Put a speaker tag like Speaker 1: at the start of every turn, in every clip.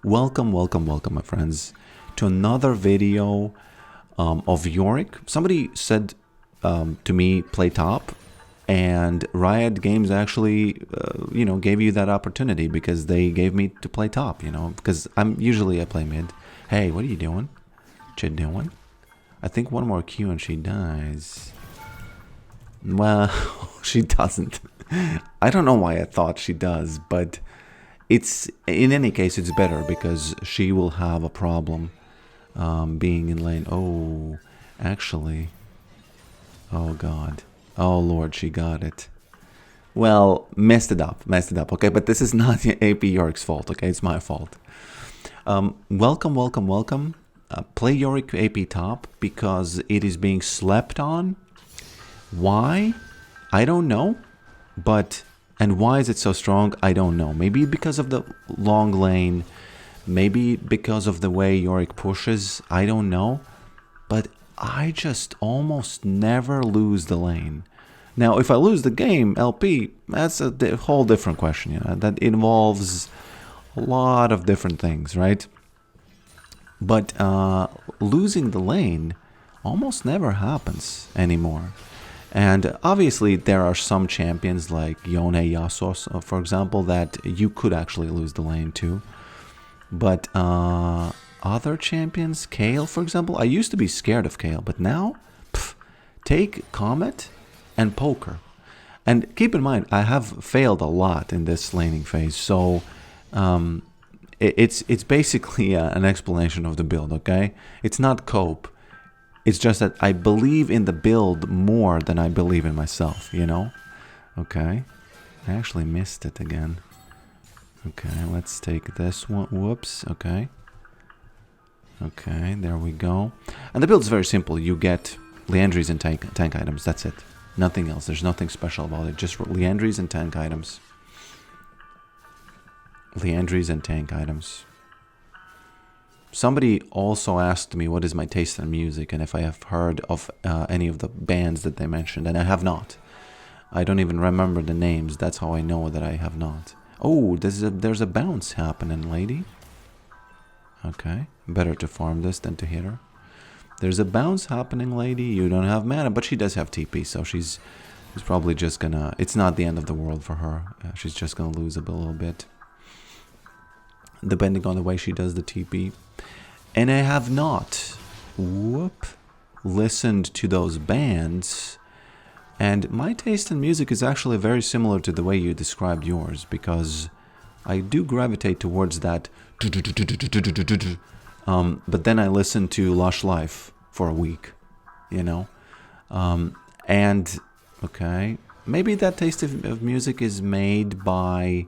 Speaker 1: Welcome, my friends, to another video of Yorick. Somebody said to me, play top, and Riot Games actually, gave you that opportunity because they gave me to play top, because I play mid. Hey, what are you doing? What you doing? I think one more Q and she dies. Well, she doesn't. I don't know why I thought she does, but it's in any case it's better because she will have a problem being in lane. Oh, actually, oh god, oh lord, she got it. Well, messed it up, okay, but this is not AP Yorick's fault, okay, it's my fault. Welcome. Play Yorick AP top because it is being slept on. Why? I don't know, and why is it so strong? I don't know. Maybe because of the long lane, maybe because of the way Yorick pushes, I don't know. But I just almost never lose the lane. Now, if I lose the game, LP, that's a whole different question, that involves a lot of different things, right? But losing the lane almost never happens anymore. And obviously there are some champions like Yone Yasuo, for example, that you could actually lose the lane to. But other champions, Kayle, for example, I used to be scared of Kayle, but now, take Comet and Poker. And keep in mind, I have failed a lot in this laning phase, so it's basically an explanation of the build, okay? It's not cope. It's just that I believe in the build more than I believe in myself, Okay. I actually missed it again. Okay, let's take this one. Whoops, okay. Okay, there we go. And the build is very simple. You get Leandries and tank items. That's it. Nothing else. There's nothing special about it. Just Leandries and tank items. Leandries and tank items. Somebody also asked me what is my taste in music and if I have heard of any of the bands that they mentioned, and I have not. I don't even remember the names. That's how I know that I have not. Oh, there's a bounce happening, lady. Okay, better to farm this than to hit her. There's a bounce happening, lady. You don't have mana, but she does have TP, so she's probably just gonna... It's not the end of the world for her. She's just gonna lose a little bit, depending on the way she does the TP. And I have not, listened to those bands. And my taste in music is actually very similar to the way you described yours, because I do gravitate towards that. But then I listen to Lush Life for a week, and, okay, maybe that taste of music is made by...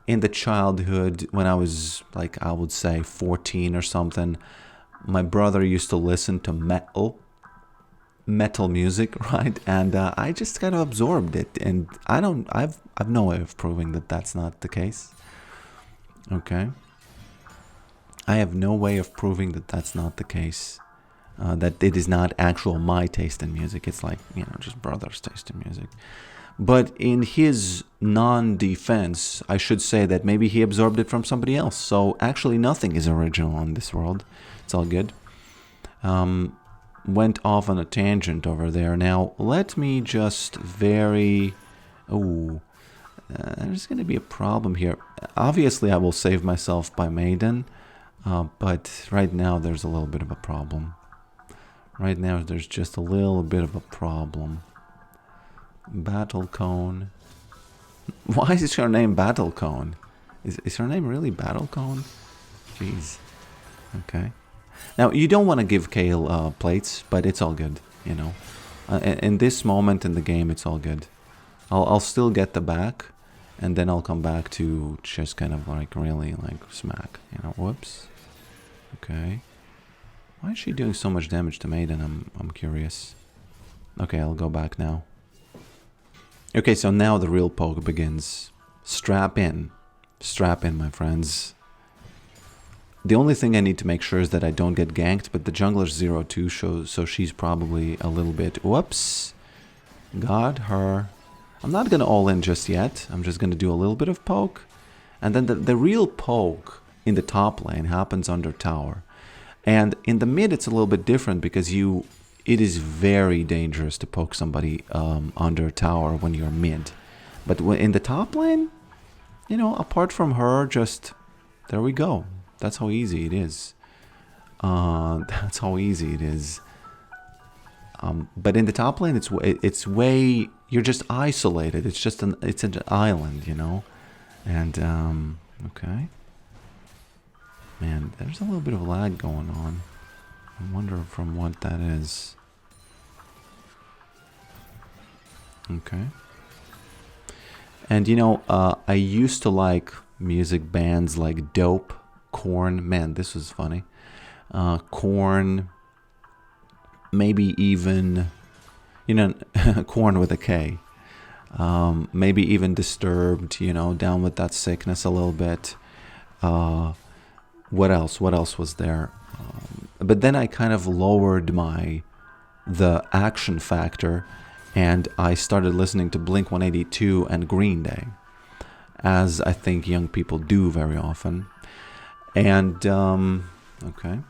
Speaker 1: in the childhood, when I was, like, I would say 14 or something, my brother used to listen to metal music, right? And I just kind of absorbed it, and I've no way of proving that that's not the case. Okay? I have no way of proving that that's not the case. That it is not actual my taste in music. It's like, just brother's taste in music. But in his non-defense, I should say that maybe he absorbed it from somebody else. So actually nothing is original in this world. It's all good. Went off on a tangent over there. Now, let me just there's going to be a problem here. Obviously, I will save myself by Maiden. But right now, there's a little bit of a problem. Right now, there's just a little bit of a problem. Battle Cone. Why is her name Battle Cone? Is her name really Battle Cone? Jeez. Okay. Now, you don't want to give Kayle plates, but it's all good, In this moment in the game, it's all good. I'll still get the back, and then I'll come back to just kind of like really like smack, Whoops. Okay. Why is she doing so much damage to Maiden? I'm curious. Okay, I'll go back now. Okay, so now the real poke begins. Strap in, my friends. The only thing I need to make sure is that I don't get ganked, but the jungler's 0-2 shows, so she's probably a little bit... Whoops. Got her. I'm not going to all in just yet. I'm just going to do a little bit of poke, And then the real poke in the top lane happens under tower. And in the mid, it's a little bit different because it is very dangerous to poke somebody under tower when you're mid. But in the top lane, you know, apart from her, just there we go. That's how easy it is. That's how easy it is. But in the top lane, it's way, you're just isolated. It's just an island, you know. And okay. Man, there's a little bit of lag going on. I wonder from what that is. Okay. And you know, I used to like music bands like Dope, Korn. Man, this was funny. Korn, maybe even, you know, Korn with a K. Maybe even Disturbed, you know, Down with That Sickness a little bit. What else? What else was there? But then I kind of lowered the action factor, and I started listening to Blink-182 and Green Day, as I think young people do very often. And okay,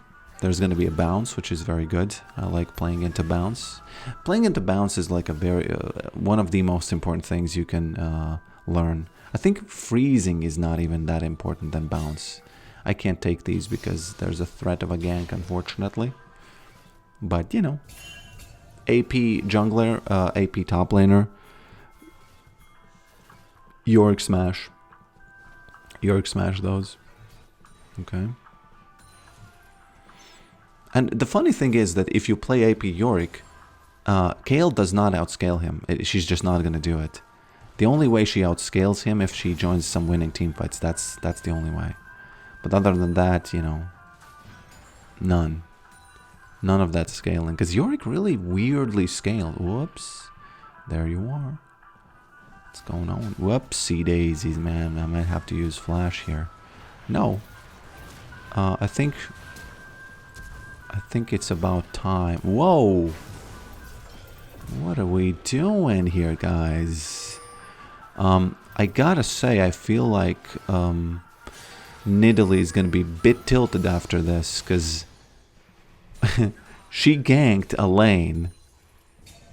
Speaker 1: there's going to be a bounce, which is very good. I like playing into bounce. Playing into bounce is like a very one of the most important things you can learn. I think freezing is not even that important than bounce. I can't take these because there's a threat of a gank, unfortunately. But, you know, AP jungler, AP top laner, Yorick smash. Yorick smash those. Okay. And the funny thing is that if you play AP Yorick, Kayle does not outscale him. She's just not going to do it. The only way she outscales him if she joins some winning teamfights. That's the only way. But other than that, you know, none. None of that scaling. Because Yorick really weirdly scaled. Whoops. There you are. What's going on? Whoopsie daisies, man. I might have to use flash here. No. I think it's about time. Whoa! What are we doing here, guys? I gotta say, I feel like Nidalee is gonna be a bit tilted after this, because she ganked a lane.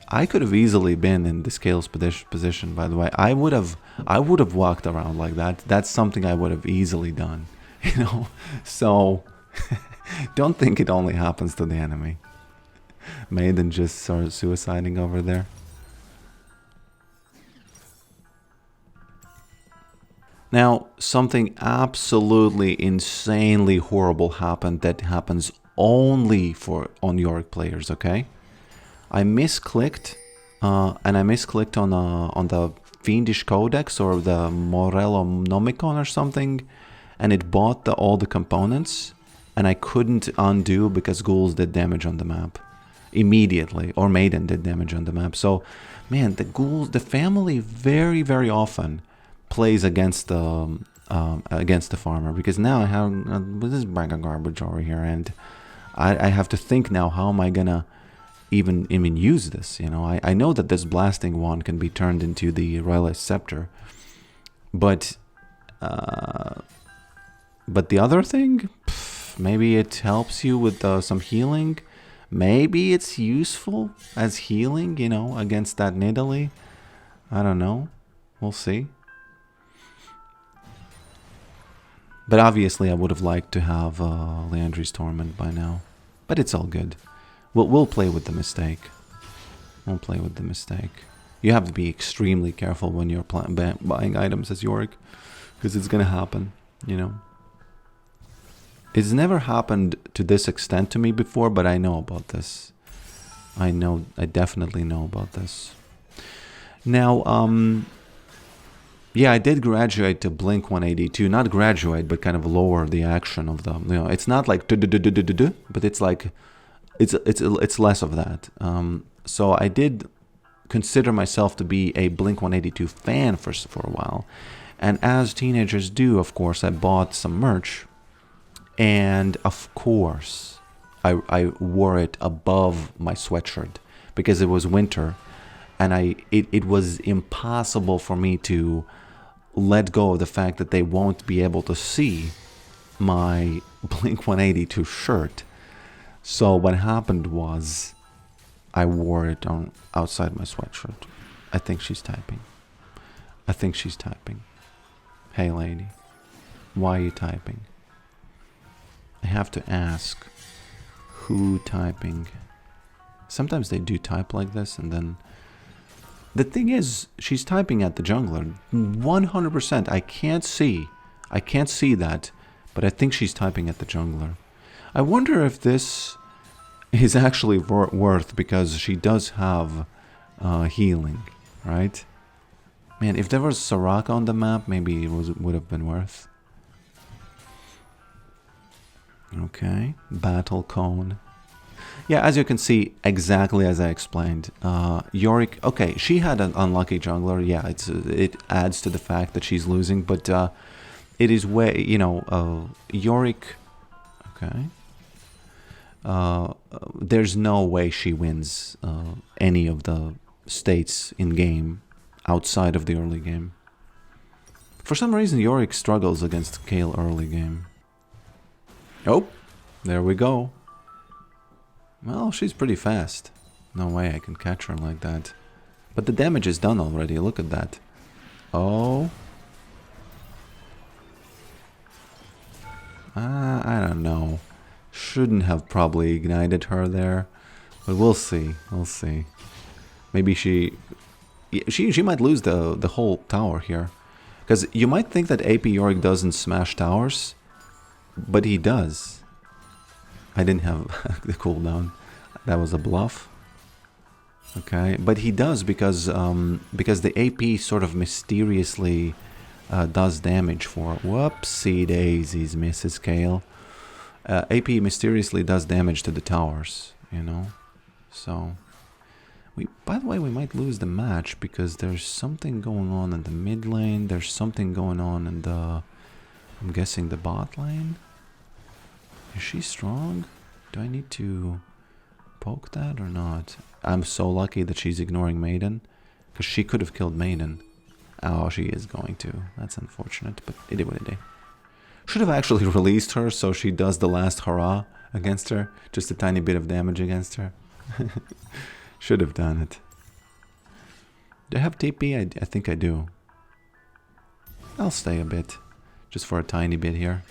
Speaker 1: I could have easily been in this Kayle's position, by the way. I would have walked around like that. That's something I would have easily done, you know. So don't think it only happens to the enemy. Maiden just started suiciding over there. Now, something absolutely insanely horrible happened that happens only on Yorick players, okay? I misclicked, and I misclicked on the Fiendish Codex or the Morello Nomicon or something, and it bought all the components, and I couldn't undo because ghouls did damage on the map immediately, or Maiden did damage on the map. So, man, the ghouls, the family very, very often plays against the farmer, because now I have this bag of garbage over here, and I have to think now, how am I gonna even use this? You know, I know that this blasting wand can be turned into the Royalist Scepter, but the other thing, maybe it helps you with some healing. Maybe it's useful as healing, you know, against that Nidalee. I don't know. We'll see. But obviously, I would have liked to have Leandri's Torment by now. But it's all good. We'll play with the mistake. We'll play with the mistake. You have to be extremely careful when you're buying items as Yorick, because it's gonna happen, you know. It's never happened to this extent to me before, but I know about this. I definitely know about this. Now, yeah, I did graduate to Blink-182. Not graduate, but kind of lower the action of them. You know, it's not like but it's like it's less of that. So I did consider myself to be a Blink-182 fan for a while, and as teenagers do, of course, I bought some merch, and of course, I wore it above my sweatshirt because it was winter, and it was impossible for me to let go of the fact that they won't be able to see my Blink-182 shirt. So what happened was I wore it on outside my sweatshirt. I think she's typing. I think she's typing. Hey lady, why are you typing? I have to ask, who typing? Sometimes they do type like this, and then the thing is, she's typing at the jungler 100%. I can't see that, but I think she's typing at the jungler. I wonder if this is actually worth, because she does have healing, right? Man, if there was Soraka on the map, maybe it would have been worth. Okay, battle cone. Yeah, as you can see, exactly as I explained. Yorick, okay, she had an unlucky jungler. Yeah, it adds to the fact that she's losing, but it is way, you know, Yorick. Okay. There's no way she wins any of the states in game outside of the early game. For some reason, Yorick struggles against Kayle early game. Oh, there we go. Well, she's pretty fast. No way I can catch her like that. But the damage is done already. Look at that. Oh. I don't know. Shouldn't have probably ignited her there. But we'll see. We'll see. Maybe she might lose the whole tower here. Because you might think that AP Yorick doesn't smash towers. But he does. I didn't have the cooldown. That was a bluff. Okay, but he does because the AP sort of mysteriously does damage for... Whoopsie daisies, Mrs. Kayle. AP mysteriously does damage to the towers, you know. So, by the way, we might lose the match because there's something going on in the mid lane. There's something going on in the... I'm guessing the bot lane. Is she strong? Do I need to poke that or not? I'm so lucky that she's ignoring Maiden, because she could have killed Maiden. Oh, she is going to. That's unfortunate, but it is what it is. Should have actually released her so she does the last hurrah against her. Just a tiny bit of damage against her. Should have done it. Do I have TP? I think I do. I'll stay a bit. Just for a tiny bit here.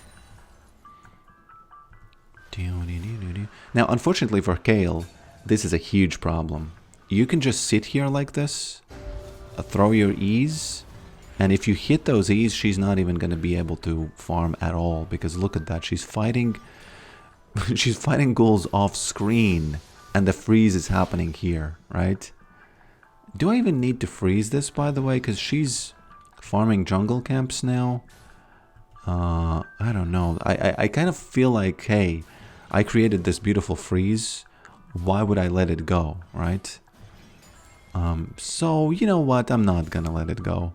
Speaker 1: Now, unfortunately for Kayle, this is a huge problem. You can just sit here like this, throw your E's, and if you hit those E's, she's not even going to be able to farm at all, because look at that, she's fighting she's fighting ghouls off screen, and the freeze is happening here, right? Do I even need to freeze this, by the way, because she's farming jungle camps now? I don't know. I kind of feel like, hey, I created this beautiful freeze. Why would I let it go, right? So, you know what? I'm not gonna let it go.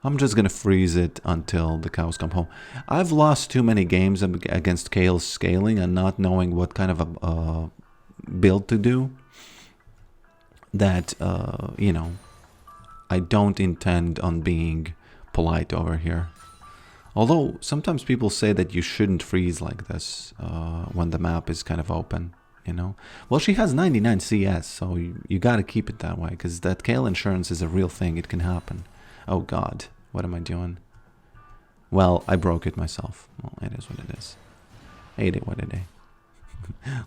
Speaker 1: I'm just gonna freeze it until the cows come home. I've lost too many games against Kayle's scaling and not knowing what kind of a build to do. That, you know, I don't intend on being polite over here. Although, sometimes people say that you shouldn't freeze like this when the map is kind of open, you know? Well, she has 99 CS, so you gotta keep it that way, because that Kayle insurance is a real thing, it can happen. Oh god, what am I doing? Well, I broke it myself. Well, it is what it is. Ain't it what it is.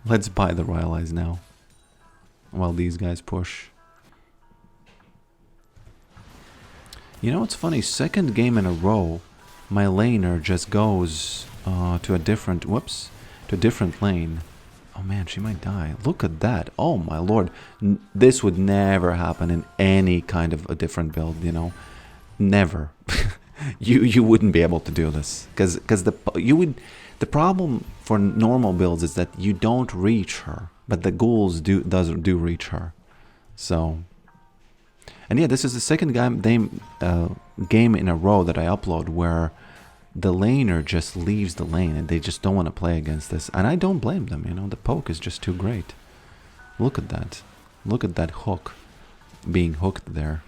Speaker 1: Let's buy the Royal Eyes now, while these guys push. You know what's funny? Second game in a row, my laner just goes to a different, whoops, to a different lane. Oh man, she might die. Look at that. Oh my lord. This would never happen in any kind of a different build, you know. Never. you wouldn't be able to do this. Because the problem for normal builds is that you don't reach her. But the ghouls do reach her. So... And yeah, this is the second game in a row that I upload where the laner just leaves the lane and they just don't want to play against this. And I don't blame them, you know, the poke is just too great. Look at that. Look at that hook being hooked there.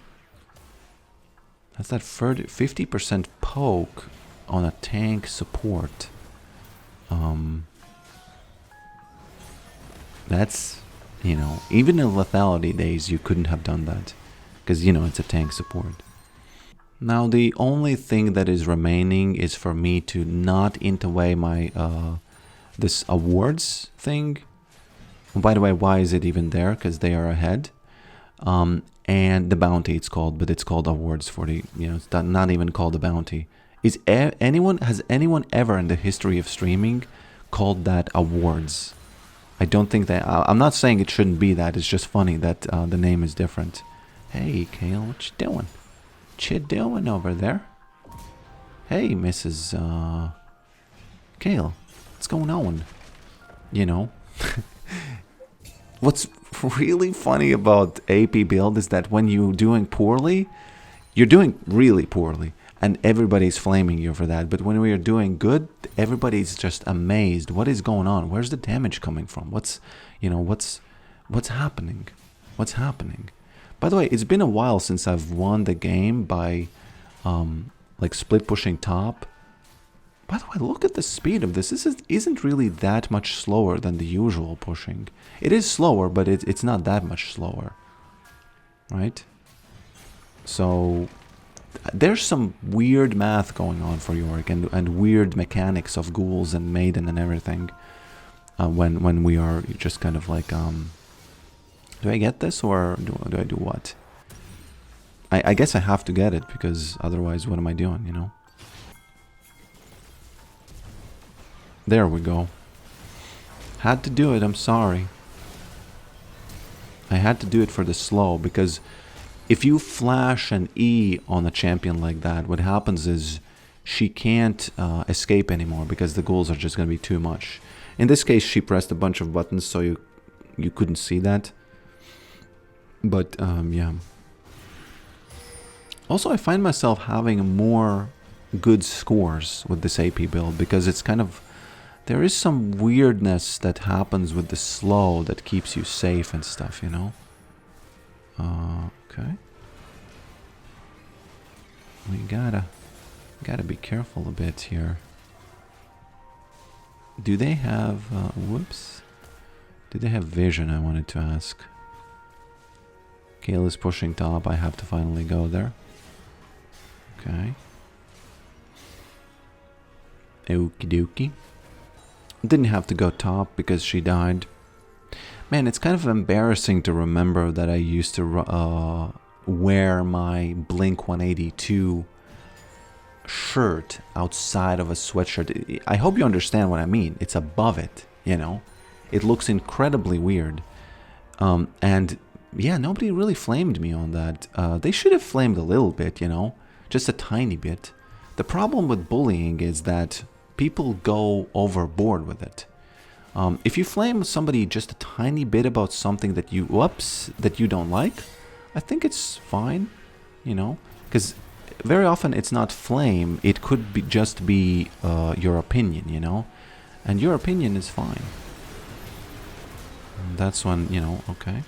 Speaker 1: That's that 50% poke on a tank support. That's, you know, even in lethality days, you couldn't have done that. Because, you know, it's a tank support. Now, the only thing that is remaining is for me to not int away my, this awards thing. By the way, why is it even there? Because they are ahead. And the bounty it's called, but it's called awards for the, you know, it's not even called a bounty. Has anyone ever in the history of streaming called that awards? I don't think that, I'm not saying it shouldn't be that, it's just funny that the name is different. Hey, Kayle, what you doing? What you doing over there? Hey, Mrs. Kayle, what's going on? You know? What's really funny about AP build is that when you're doing poorly, you're doing really poorly, and everybody's flaming you for that. But when we are doing good, everybody's just amazed. What is going on? Where's the damage coming from? What's, you know, what's happening? What's happening? By the way, it's been a while since I've won the game by, like split pushing top. By the way, look at the speed of this. This isn't really that much slower than the usual pushing. It is slower, but it's not that much slower. Right? So, there's some weird math going on for Yorick and weird mechanics of ghouls and maiden and everything. When we are just kind of like, do I get this or do I do what? I guess I have to get it because otherwise what am I doing, you know? There we go. Had to do it, I'm sorry. I had to do it for the slow, because if you flash an E on a champion like that, what happens is she can't escape anymore because the ghouls are just going to be too much. In this case, she pressed a bunch of buttons, so you couldn't see that. But, yeah. Also, I find myself having more good scores with this AP build, because it's kind of... There is some weirdness that happens with the slow that keeps you safe and stuff, you know? Okay. We gotta be careful a bit here. Do they have... whoops. Do they have vision, I wanted to ask. Kayle is pushing top, I have to finally go there. Okay. Okie dokie. Didn't have to go top because she died. Man, it's kind of embarrassing to remember that I used to wear my Blink-182 shirt outside of a sweatshirt. I hope you understand what I mean. It's above it, you know. It looks incredibly weird. And yeah, nobody really flamed me on that. They should have flamed a little bit, you know. Just a tiny bit. The problem with bullying is that people go overboard with it. If you flame somebody just a tiny bit about something that you, that you don't like, I think it's fine, you know, because very often it's not flame, it could be just be your opinion, you know, and your opinion is fine. And that's when, you know, okay,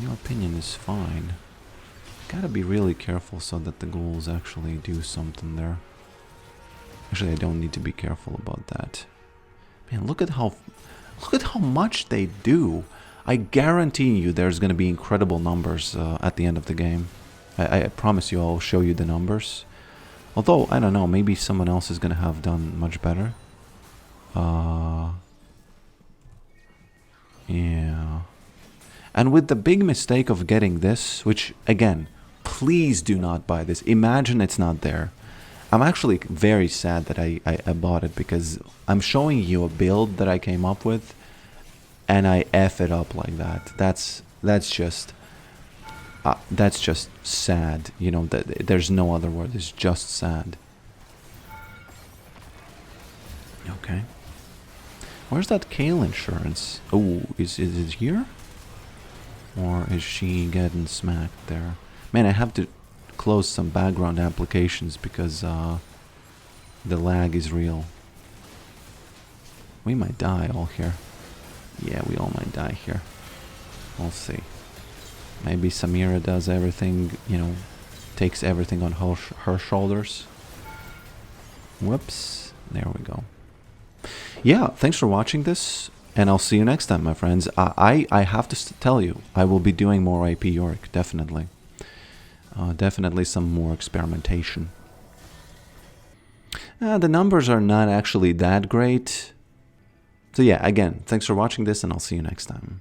Speaker 1: your opinion is fine. Gotta be really careful so that the ghouls actually do something there. Actually, I don't need to be careful about that. Man, look at how much they do. I guarantee you there's going to be incredible numbers at the end of the game. I promise you I'll show you the numbers. Although, I don't know, maybe someone else is going to have done much better. Yeah. And with the big mistake of getting this, which, again, please do not buy this. Imagine it's not there. I'm actually very sad that I bought it, because I'm showing you a build that I came up with and I F it up like that. That's just sad, you know. There's no other word. It's just sad. Okay. Where's that Kayle insurance? Oh, is it here? Or is she getting smacked there? Man, I have to close some background applications because the lag is real. We might die all here. Yeah, we all might die here. We'll see. Maybe Samira does everything, you know, takes everything on her shoulders. Whoops. There we go. Yeah, thanks for watching this, and I'll see you next time, my friends. I have to tell you, I will be doing more AP Yorick, definitely. Definitely some more experimentation. The numbers are not actually that great. So yeah, again, thanks for watching this, and I'll see you next time.